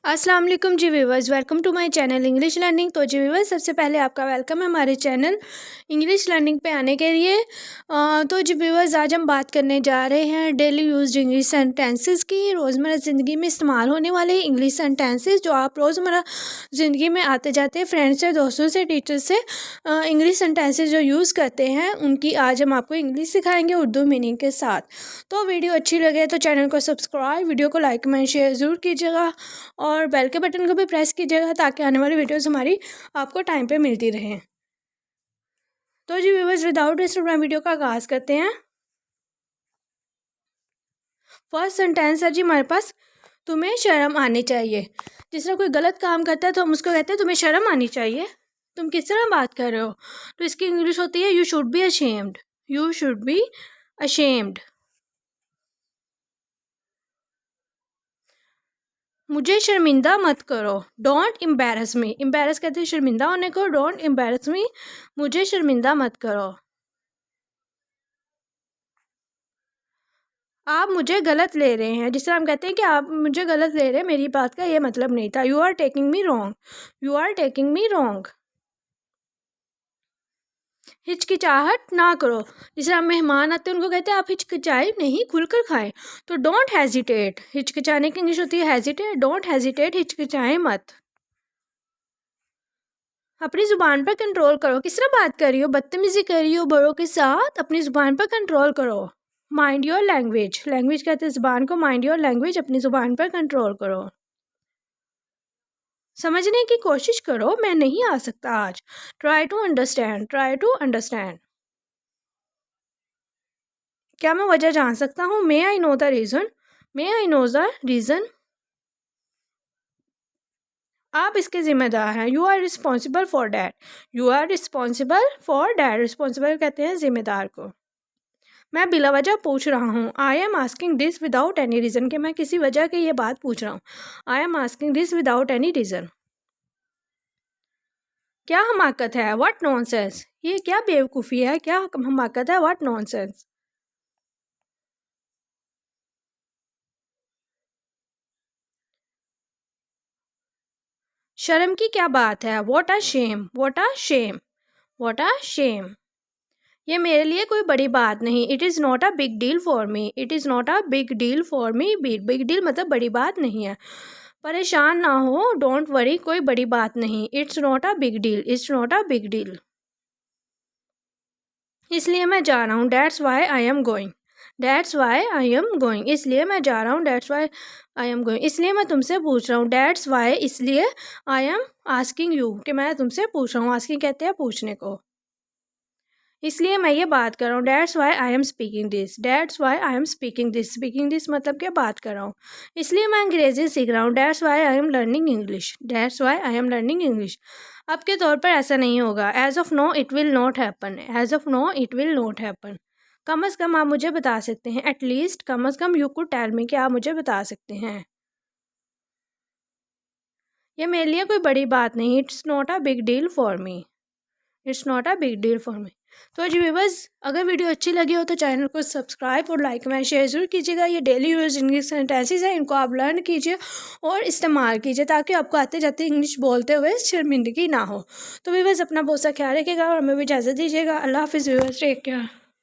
अस्सलाम वालेकुम जी viewers, welcome to my channel English learning. तो जी व्यूवर्स, सबसे पहले आपका वेलकम है हमारे चैनल इंग्लिश लर्निंग पे आने के लिए। तो जी व्यूवर्स, आज हम बात करने जा रहे हैं डेली यूज्ड इंग्लिश सेंटेंसेस की। रोज़मर्रा ज़िंदगी में इस्तेमाल होने वाले इंग्लिश सेंटेंसेस जो आप रोज़मर्रा ज़िंदगी में आते जाते फ्रेंड्स से, दोस्तों से, टीचर से इंग्लिश सेंटेंसेस जो यूज़ करते हैं उनकी आज हम आपको इंग्लिश सिखाएंगे उर्दू मीनिंग के साथ। तो वीडियो अच्छी लगे तो चैनल को सब्सक्राइब, वीडियो को लाइक कमेंट शेयर ज़रूर कीजिएगा और बेल के बटन को भी प्रेस कीजिएगा ताकि आने वाली वीडियोस हमारी आपको टाइम पे मिलती रहें। तो जी व्यूअर्स, विदाउट डिस्टर्ब वीडियो का आगाज़ करते हैं। फर्स्ट सेंटेंस है जी हमारे पास, तुम्हें शर्म आनी चाहिए। जिस तरह कोई गलत काम करता है तो हम उसको कहते हैं तुम्हें शर्म आनी चाहिए। तुम किस तरह बात कर रहे हो, तो इसकी इंग्लिश होती है you should be ashamed. You should be ashamed. मुझे शर्मिंदा मत करो, डोंट एम्बैरस मी। एम्बैरस कहते हैं शर्मिंदा होने को, डोंट एम्बैरस मी, मुझे शर्मिंदा मत करो। आप मुझे गलत ले रहे हैं। जिस तरह हम कहते हैं कि आप मुझे गलत ले रहे हैं, मेरी बात का ये मतलब नहीं था। You are taking me wrong. You are taking me wrong. हिचकिचाहट ना करो। जिस तरह मेहमान आते हैं उनको कहते हैं आप हिचकिचाए नहीं, खुलकर खाएं। तो डोंट हेजिटेट। हिचकिचाने की इंग्लिश होती है हेजिटेट। डोंट हेजिटेट, हिचकिचाएं मत। अपनी ज़ुबान पर कंट्रोल करो। किस तरह बात कर रही हो, बदतमीज़ी कर रही हो बड़ों के साथ, अपनी ज़ुबान पर कंट्रोल करो। Mind your language. लैंग्वेज कहते हैं ज़ुबान को, माइंड योर लैंग्वेज, अपनी ज़ुबान पर कंट्रोल करो। समझने की कोशिश करो, मैं नहीं आ सकता आज। Try to understand. Try to understand. क्या मैं वजह जान सकता हूँ, may I know the reason. May I know the reason. आप इसके ज़िम्मेदार हैं। You are responsible for that. You are responsible for that. Responsible कहते हैं ज़िम्मेदार को। मैं बिला वजह पूछ रहा हूँ। I am asking this without any reason. कि मैं किसी वजह की ये बात पूछ रहा हूँ। I am asking this without any reason. क्या हमाकत है, व्हाट नॉनसेंस। ये क्या बेवकूफ़ी है, क्या हमाकत है, व्हाट नॉनसेंस। शर्म की क्या बात है, what a shame. What a shame. What a shame. ये मेरे लिए कोई बड़ी बात नहीं। It is not a big deal for me. It is not a big deal for me. Big deal मतलब बड़ी बात नहीं है। परेशान ना हो, डोंट वरी, कोई बड़ी बात नहीं। It's not a big deal. It's not a big deal. इसलिए मैं जा रहा हूँ, that's why I am going. That's why I am going. इसलिए मैं जा रहा हूँ, that's why I am going. इसलिए मैं तुमसे पूछ रहा हूँ, डैट्स वाई, इसलिए, आई एम आस्किंग यू, कि मैं तुमसे पूछ रहा हूँ। आस्किंग कहते हैं पूछने को। इसलिए मैं ये बात कर रहा हूँ, that's why I am speaking this. That's why I am speaking this. Speaking this मतलब क्या, बात कर रहा हूँ। इसलिए मैं अंग्रेज़ी सीख रहा हूँ, that's why I am learning English. That's why I am learning English. अब के तौर पर ऐसा नहीं होगा। As of now it will not happen. As of now it will not happen. कम अज़ कम आप मुझे बता सकते हैं। एटलीस्ट कम अज़ कम यू कुड टेल मी, कि आप मुझे बता सकते हैं। ये मेरे लिए कोई बड़ी बात नहीं। It's not a big deal for me. It's not a big deal for me. तो जी व्यूअर्स, अगर वीडियो अच्छी लगी हो तो चैनल को सब्सक्राइब और लाइक कमेंट शेयर ज़रूर कीजिएगा। ये डेली यूज इंग्लिश सेंटेंसेस हैं, इनको आप लर्न कीजिए और इस्तेमाल कीजिए ताकि आपको आते जाते इंग्लिश बोलते हुए शर्मिंदगी ना हो। तो व्यूअर्स, अपना बहुत सा ख्याल रखिएगा और हमें भी इजाज़त दीजिएगा। अल्लाह हाफिज़ व्यूअर्स, टेक केयर।